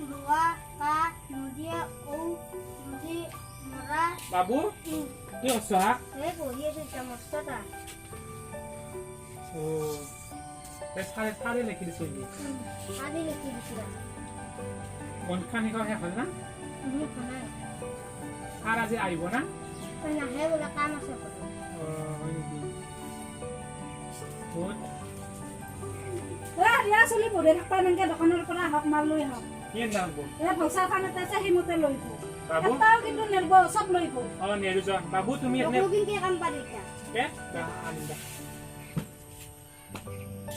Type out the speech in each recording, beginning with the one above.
Dua, Ka, Nudia, O, Nudi, Mara. বাবু কি করছো হা এই বহি আছে চামচটা। ও সাড়ে সাড়ে লিখি দিছো কি আদি লিখি দিছিলাম। বনখানি কও হে হল না তুমি কোনাই। আর আজি আইব না তই নাহে বোলে কাম আছে বোলে। ও হয় নেকি বহুত ৰিয়া চলি পঢ়ি থাকবা এনেকে দোকানৰ পৰা হক মাল লৈ হক কি দাম বল পইচা কাম এটা আছে সেইমতে লৈ গো বাবু এটাও কিন্তু নেৰব চব লৈ গো ও নেৰু যা বাবু তুমি এনে লগিন কি কাম পাৰি কা? কে আনিবা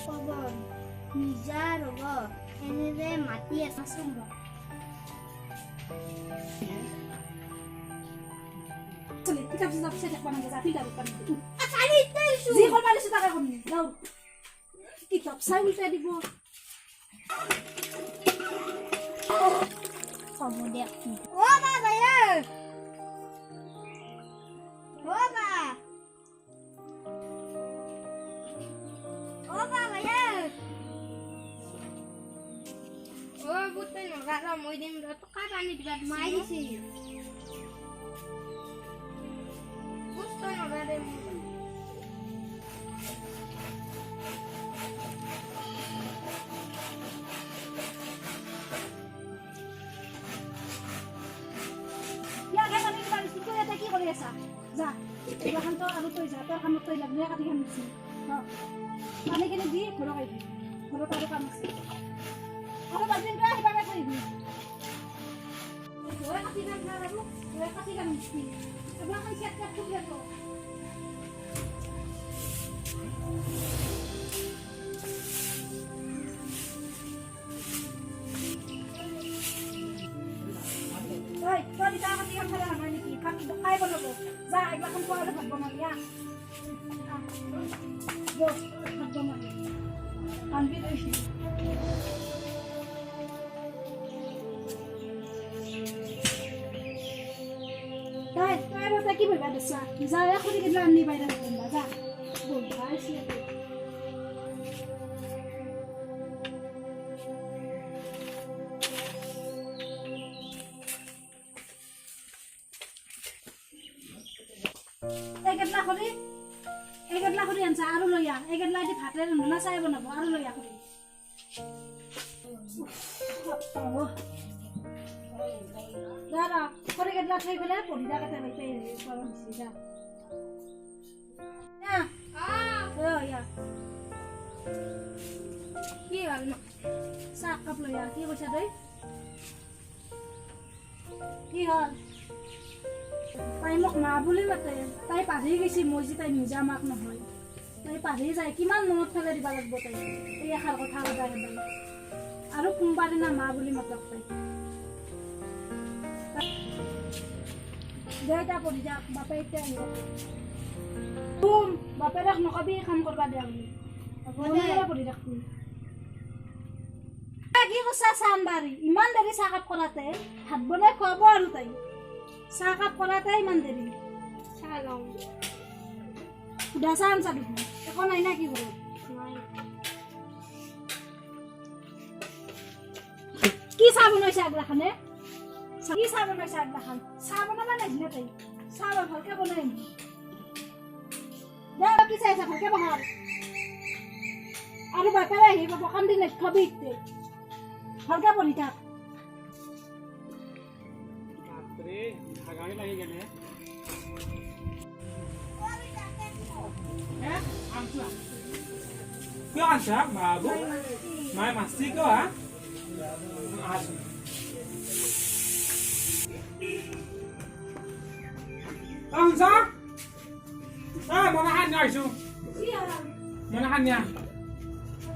কব নিজা ৰব এনে যে মাটি আছে চুম্ব। চলি কিতাপ চিতাপ চাই থাকবা নাগে যা ফিল্টাৰ পানী আছাৰি ইতাইছো। যি কৰবা দিছো তাকে কৰিম যাও কিতাপ চাই উল্টাই দিব হ'ব দিয়া। ও বা ভাইয়া। ও বা। ও বা ভাইয়া। ও বুতে নগাৰা মই দিম ৰ টকা পানী দিবা মাই দিছি। বুত নগাৰে মই ইয়াকে পানী কিবা দিছো তই এটা কি কৰি আছা যা এইখানটো আৰু তই যা তোৰ কামত তই লাগি কাটি খান দিছি পানী কিনি দি ঘৰত আহিবি ঘৰত আৰু কাম আছে আৰু বাজিনটো আহিবাকে থৈ ঘৰে কাটি খান না আৰু ঘৰে কাটি খান দিছি এবাৰ খান চেক চেক কৰি যাব ঐ তই দিতা কাটি খান খালে নহয় নেকি ভাত খাই বনাব যা একবাৰ খান খোৱা হ'লে ভাত বনাবি ভাত বনাবি আনবি তই তাই তাই বতা কি বইবা দেছা যা এখন কেইটা আনি বাইরে বলবা যা বলবা আসি এগেটলা কৰি আনছা আৰু লইয়া এগেটলা দি ভাতে ৰান্ধনা চাই বনাব আৰু লইয়া কৰি দাদা কৰে গেটলা থৈ পেলে পঢ়ি থাকাতে বাইতে গৰম দিছি যা কি হ'ল ন? চাহ কাপ লইয়া কি কৈছা তই কি হ'ল তাই মোক মা বুলি মাতে তাই পাহৰি গৈছি মই যে তাই নিজা মাক নহয় তাই পাহৰি যায় কিমান মনত পেলাই দিবা লাগিব তাই এই এষাৰ কথা সদায় সদায় আৰু কোনোবা দিনা মা বুলি মাতক তাই দে এতিয়া পঢ়ি যাক বাপে এতিয়া আহিব বাপেৰক নকবি কাম কৰবা দিয়া বুলি পঢ়ি থাকবি কি কৈছা চান বাৰী ইমান দেৰি চাহকাপ কৰাতে ভাত বনাই খুৱাব আৰু তাই চাহকাপ কৰাতে ইমান দেৰি চাহ লওঁ। সুধা চাহ আনছা দেখোন একো নাই না কি ঘৰত কি চাহ বনাইছে আগলাখানে কি চাহ বনাইছে আগলাখান চাহ বনাবা নাহিলে তাই চাহ ভালকে বনাই আনি দে কি চাইছা ভালকে বহাল আৰু বাপেৰে আহিব দোকান দি নেখাবি ইতে ভালকে পঢ়ি থাক বাপরে ভাগাই লাগি গেলে হ্যাঁ আমছা কি আনছা বাবু মাই মাসি কো হা আস আমছা মনে হান আইছো মনে হান নিয়া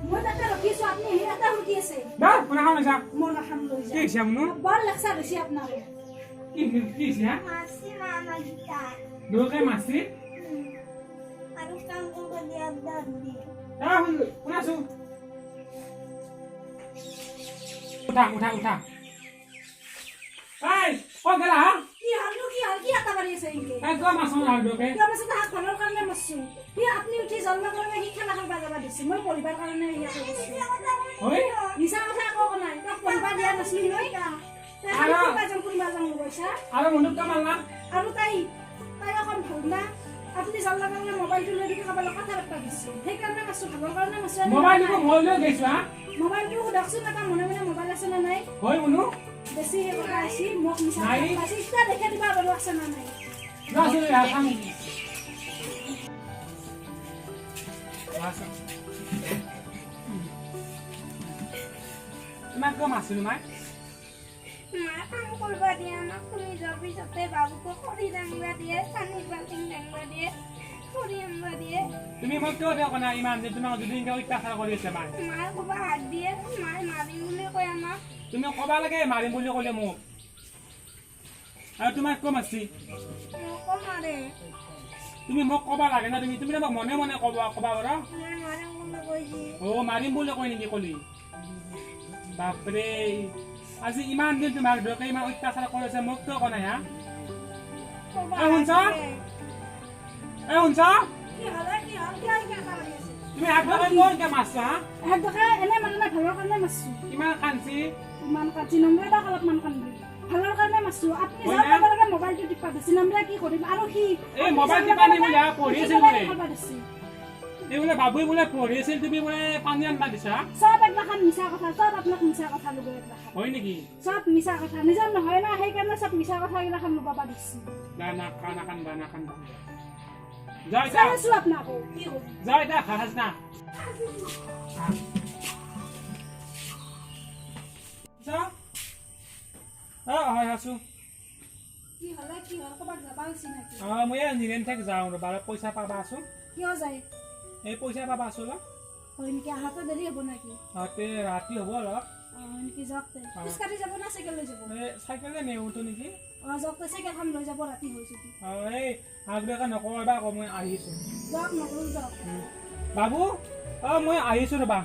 মই তাতে ৰখিছো আপুনি এটা ৰখি আছে না মনে হান আইছা মই নাখাম লৈ কি যা সামনো বৰ লেকচা দিছি আপোনাক কি হ্যাঁ মাছি মামা গীতা দোকে মাসি আৰু কাম কৰিব দিয়া দাদি। শুনাছো উঠা উঠা উঠা এই ও গেলা হা কি হাল কি আটা বাড়ি আছে ইনকে একদম মাছ লাগবে কিয় মাছ হাত ভালৰ কাৰণে মাছছো কি আপুনি উঠি জন্ম কাৰণে কি খানা খাব যাবা দিছে মই পৰিবাৰ কাৰণে ইয়া কৰিছো হয় নিচা কথা একো নাই তাক পৰিবাৰ দিয়া নাছিলি মই আৰু কোনোবা যাম গৈছা আৰু মনুক কা মালনা আৰু তাই এখন ভাল না আপুনি যাৰ লগে মোবাইলটো লৈ দিকে কাবাৰ কথা পাতা দিছে সেইকাৰণে মাছো ভালৰ কাৰণে মাছো মোবাইলটো মই লৈ গৈছো হা মোবাইলটো সুধকচোন এটা মনে মনে মোবাইল আছে না নাই হয় মনু বেছি হে কথা আছে মোক মিছা নাই। কথা ইটা দেখে দিবা বাৰু আছে না নাই যাচোন খাম তোমাক কম আছিল মাই মা কাম করবা দিয়ে আমাক তুমি যার পিছতে বাবুকে খড়ি দাঙ্গা দিয়ে পানির বালতিং দাঙ্গা দিয়ে খড়ি আনবা দিয়ে তুমি মোক কিয় দিয়ক না ইমান যে তোমাক যদি এনেকৈ অত্যাচাৰ কৰি আছে মাই মায়ে কবা হাত দিয়ে মায়ে মাৰিম বুলি কয় আমাক তুমি ক'বা লাগে মাৰিম বুলি ক'লে মোক আৰু তোমাক কম আছে মোকো মারে তুমি মোক ক'বা লাগে না তুমি তুমি মোক মনে মনে ক'বা বাৰু মই মাৰিম বুলি কইছি অ' মাৰিম বুলি কয় নেকি ক'লি বাপৰে আজি ইমান দিন তোমাক দেউতাকে ইমান অত্যাচাৰ কৰিছে মোক কিয় কোৱা নাই হা কবা এই শুনছ এই শুনছ কি হলে কি হল কি আই কথা আছে তুমি হাত লগাই কোনকে মাছছা হা এক দকা এনে মানে ভালৰ কাৰণে মাছো ইমান কাঞ্চি ইমান কাজি নম্বৰে বা অলপ মান কান্দি ভালৰ কাৰণে মাছো আপুনি হয় যাৰ না? লগে মোবাইলটো টিপা দিছে নম্বৰে কি কৰিম আৰু সি এই মোবাইল টিপা নি বোলে পঢ়ি আছিল বোলে খাবা দিছে এই বোলে বাবুই বোলে পঢ়ি আছিল তুমি বোলে পানী আনবা দিছা সব একলাখান মিছা কথা সব আপোনাক মিছা কথা ল'ব একলাখান হয় নেকি সব মিছা কথা নিজৰ নহয় না সেইকাৰণে সব মিছা কথা এইগিলাখান ল'ব পাৰিছে না কান্দা যাই যা চাইছো আপোনাকো কি হ'ব যাই দা হাস না যা হয় হাসু কি হলে কি হল ক'ৰবাত যাবা হৈছে নেকি মই নিৰেন ঠাইত যাওঁ ৰ'বা পইচা পাবা আছো কিয় যায় এই পইচা পাবা আছো অলপ হয় নেকি আহাতে দেৰি হ'ব নেকি তাতে ৰাতি হ'ব অলপ নেকি যাওকতে খোজকাঢ়ি যাব না চাইকেল লৈ যাব এই চাইকেলে নেওঁতো নেকি যাওকতে চাইকেলখন লৈ যাব ৰাতি হৈ যদি এই আগলৈকে নকবা আকৌ মই আহিছোঁ যাওক নকৰো যাওক বাবু মই আহিছোঁ ৰ'বা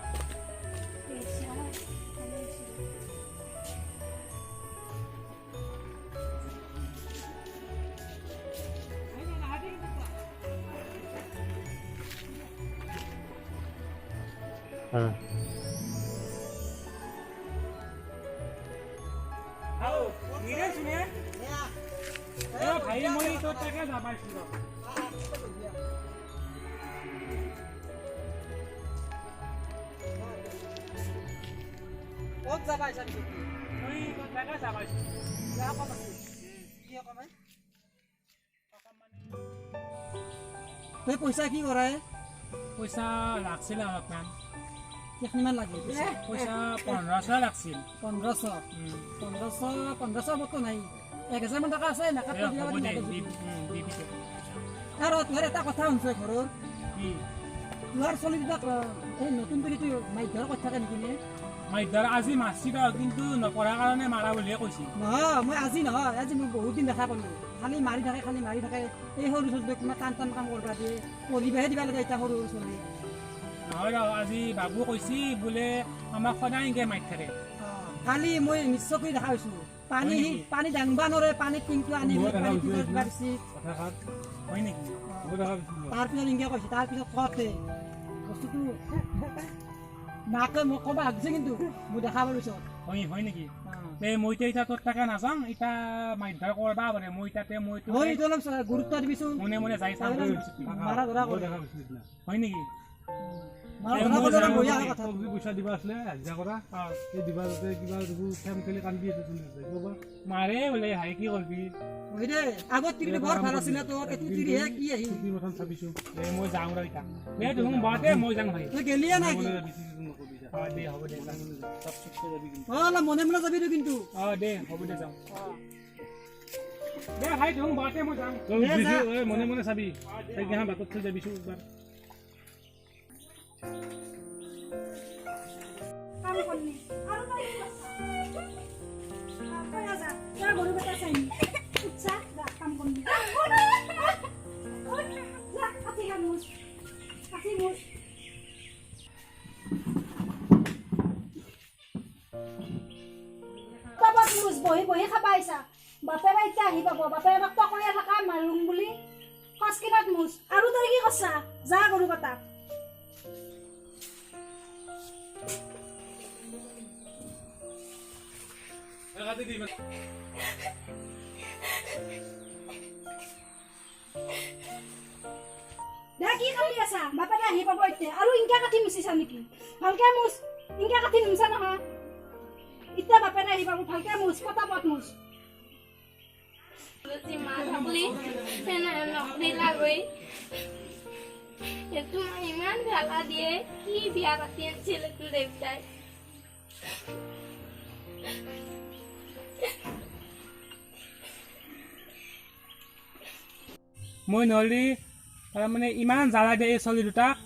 ভাই মই তোৰ তাকে যাবাইছোঁ ক'ত যাবা ইচ্ছা পিছত মই তোৰ তাকে যাবাইছোঁ বেয়া কম আছে কি অকণমান তই পইচা কি কৰাই পইচা লাগছিলে অলপমান কিমান লাগে পইচা 1500 লাগছিল 1500 মতো নাই 1000 মান টকা আছে নাকাত দিব হ'ব দে পাৰিম দিবি আৰু তোৰ এটা কথা শুনছো ঘৰৰ কি ল'ৰা ছোৱালীবিলাক এই নতুন পিঢ়িটো মাধ্যমৰ কথা থাকে নেকি নে মাইদাৰ আজি মাছি ৰ কিন্তু নপঢ়াৰ কাৰণে মাৰা বুলিয়ে কৈছিল নহয় মই আজি নহয় আজি মই বহুত দিন দেখা পালোঁ খালি মাৰি থাকে এই সৰু ছোৱালীবিলাক কিমান টান কাম কৰিব দিয়ে পঢ়িবহে দিব লাগে এতিয়া সৰু ছোৱালী নহয় ৰ আজি বাবু কৈছি বোলে আমাক সদায় এনেকৈ মাৰি থাকে কালি মই নিশ্চয় কৰি দেখা পাইছোঁ পানী দাঙবা নৰে পানীত টিংটো আনি কিবা দিছে হয় নেকি তাৰপিছত এনেকৈ কৈছে তাৰপিছত কওঁতে বস্তুটো মাকে মোক ক'বা হাগিছে কিন্তু মই দেখা পালোঁ হয় নেকি এই মইতো এতিয়া তোৰ তাকে নাযাওঁ এতিয়া মাৰধৰ কৰবা পাৰে মই তাতে মই এইটো অলপ গুৰুত্ব দিবিচোন মনে মনে যাই চাম মাৰা ধৰা হয় নেকি পইচা দিবা আছিলে হাজিৰা কৰা এই দিবা যাতে কিবা খেম খেলি কান্দি আছে মাৰে বোলে হাই কি কৰবি আগত তিৰি বৰ ভাল আছিলে তোৰ এইটো তিৰিহে কি আহি প্ৰথম চাবিছো এই মই যাওঁ ৰ এতিয়া এই দেখোন বাদে মই যাওঁ ভাই তই গেলিয়ে নাই দে হ'ব দে যাম অলপ মনে মনে যাবি কিন্তু দে হ'ব দে যাওঁ দে ভাই দেখোন বাদে মই যাওঁ মনে মনে চাবি বাটত থৈ যাবিছো একবাৰ কাম কৰনি আৰু তই যা গৰু বেটা চাইনি উৎসা যা কাম কৰনি যা কাটি খাম মুছ কাবাক মুছ বহি খাবা আহিছা বাপেৰে এতিয়া আহি পাব বাপেৰে আমাক টকৰীয়া থাকা মাৰুম বুলি সচকিনাত মুছ আৰু তই কি কৰছা যা গৰু বেটা কাটি দিম দে কি কাটি আছা বাপেৰে আহি পাব এতিয়া আৰু ইনকা কাটি মুচিছা নেকি ভালকে মুচ ইনকা কাটি নুমছা নহয় এতিয়া বাপেৰে আহি পাব ভালকে মুচ পটাপট মুচ যদি মা থাকলি তেনে নকৰি লাগৈ সেইটো ইমান জ্বালা দিয়ে কি বিয়া পাতি আনিছিল এইটো দেউতাই মই নহ'লে তাৰমানে ইমান জ্বালা দিয়ে এই ছোৱালী দুটাক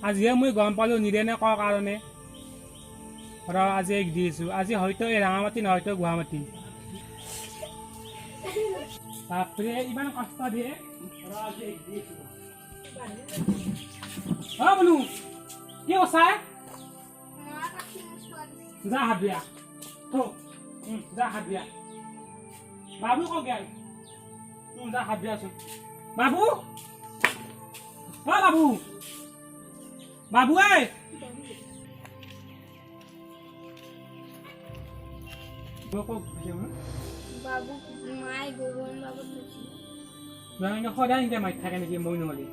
আজিহে মই গম পালোঁ নিদেনে কোৱাৰ কাৰণে ৰ আজি এক দিছোঁ আজি হয়তো এই ৰাঙামাটি নহয়তো গুৱাহাটী বাপৰে ইমান কষ্ট দিয়ে ৰ আজি এক দিছোঁ অ বোলো কি কৈছা মা কাটি মুচোৱা দিছে যা হাত দিয়া থো যা হাত দিয়া বাবু ক গেল যা হাত দিয়াচোন বাবু অ বাবু বাবু এই বাবু মায়ে গৰু আনিব থৈছিল সদায় এনেকৈ মাৰি থাকে নেকি মই নহ'লে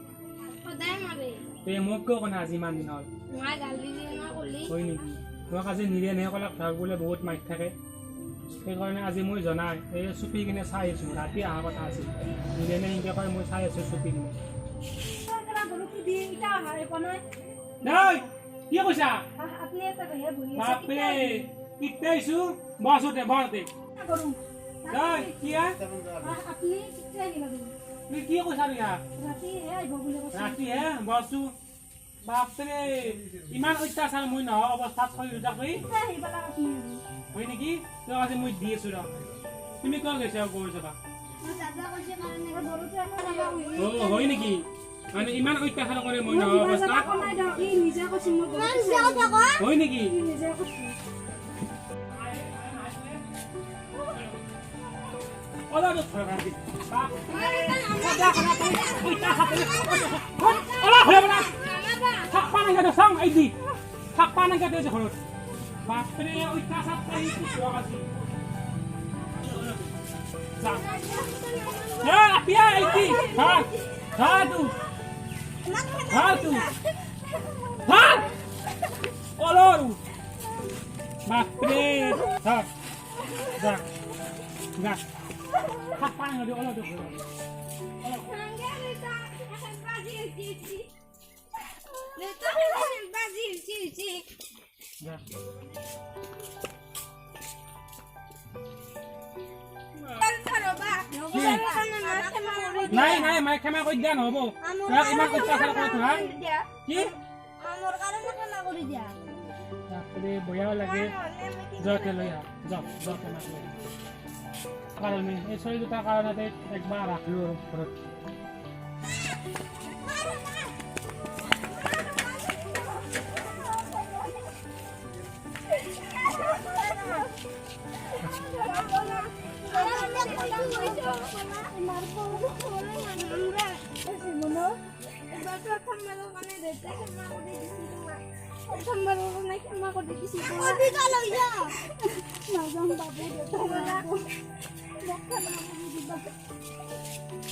সদায় মাৰে এই মোক কিয় কোনে আজি ইমান দিন হ'ল মায়ে গালি দিয়ে না কলি হয় নেকি তোমাক আজি নিৰেণসকলক ধৰক বোলে বহুত মাৰি থাকে সেইকাৰণে আজি মই জনাই এই চুপি কিনে চাই আছোঁ ৰাতি অহা কথা আছিল নিৰেণে এনেকৈ কয় মই চাই আছোঁ চুপি কিনে গৰুটো দি ইটা আহাৰে বনাই নাই কি কৈছা আপুনি এটা হে বহি বাপৰে কিতে আহিছোঁ বছোতে বৰতে গৰু নাই কি আপুনি কেতিয়া আহিব তুমি কি কৈছা ৰিয়া ৰাতি হে আহিব বুলি কৈছে ৰাতি হে বসু বাপৰে ইমান অত্যাচাৰ মই নহয় অৱস্থাত থৈ দুটা কৰি কেতিয়া আহিব লাগে আপুনি হয় নেকি তই আজি মই দি আছোঁ ৰ তুমি কিয় গৈছা গৈ যাবা দাদা কৈছে কাৰণে গৰুটো এখন লগা অ হয় নেকি মানে ইমান অত্যাচাৰ কৰে মই নহয় অৱস্থাত নিজে কৈছে মই হয় নেকি নিজে কৈছে অলপ থৈ ৰাখি থাকবা নাগে চাওঁ এই দি থাকবা নাগে দে ঘৰত বাপৰে অত্যাচাৰ কৰি আজি যা পিয়া এই দি ধা তু অলৰু বাপৰে ধা যা যা থাকবা নাগে অলপ ঘৰত Sangga Rita akan bagi cici. Rita akan bagi cici. যা নাই নাই মাই ক্ষমা কৰি দিয়া নহ'ব তোমাক ইমান অত্যাচাৰ কৰে তোমাৰ কি Amor karena kena aku dia. বাপৰে বেয়াও লাগে যাওঁতে লৈ আহ যাওক কাৰণে এই ছোৱালী দুটাৰ কাৰণতে একবাৰ ৰাখিলোঁ আৰু ঘৰত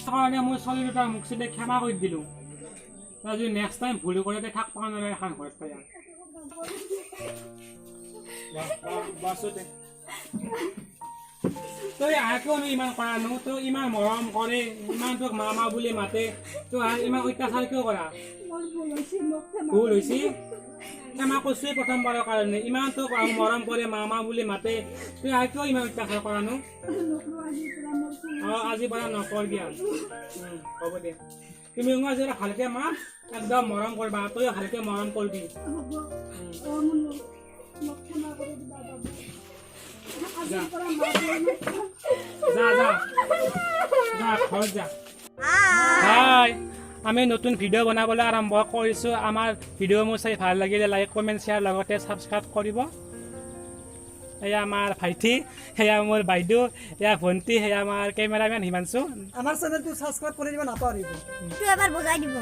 কাৰণে মই ছোৱালী দুটাৰ মুখ চিধে ক্ষমা কৰি দিলোঁ যদি নেক্সট টাইম ভুল কৰে থাক পোৱা নালাগে এখন ঘৰত বাছতে তই কিয়নো ইমান কৰা নো তই ইমান মৰম কৰে ইমান তোক মামা বুলি মাতে তই ইমান অত্যাচাৰ কিয় কৰা ভুল হৈছে ক্ষমা কৈছোৱে প্ৰথমবাৰৰ কাৰণে ইমান তোক মৰম কৰে মামা বুলি মাতে তই কিয় ইমান অত্যাচাৰ কৰা নো আজিৰ পৰা নকৰবি হ'ব দে তুমি আজি ভালকে মা একদম মৰম কৰিবা তই ভালকে মৰম কৰিবি যা ঘৰত যা হাই আমি নতুন ভিডিঅ' বনাবলৈ আৰম্ভ কৰিছোঁ আমাৰ ভিডিঅ' মোৰ চাই ভাল লাগিলে লাইক কমেণ্ট শ্বেয়াৰ লগতে ছাবস্ক্ৰাইব কৰিব এয়া আমাৰ ভাইটি সেয়া মোৰ বাইদেউ এয়া ভণ্টি সেয়া আমাৰ কেমেৰামেন হিমাংশু আমাৰ চেনেলটো ছাবস্ক্ৰাইব কৰি দিব নাপাহৰিব এবাৰ বজাই দিব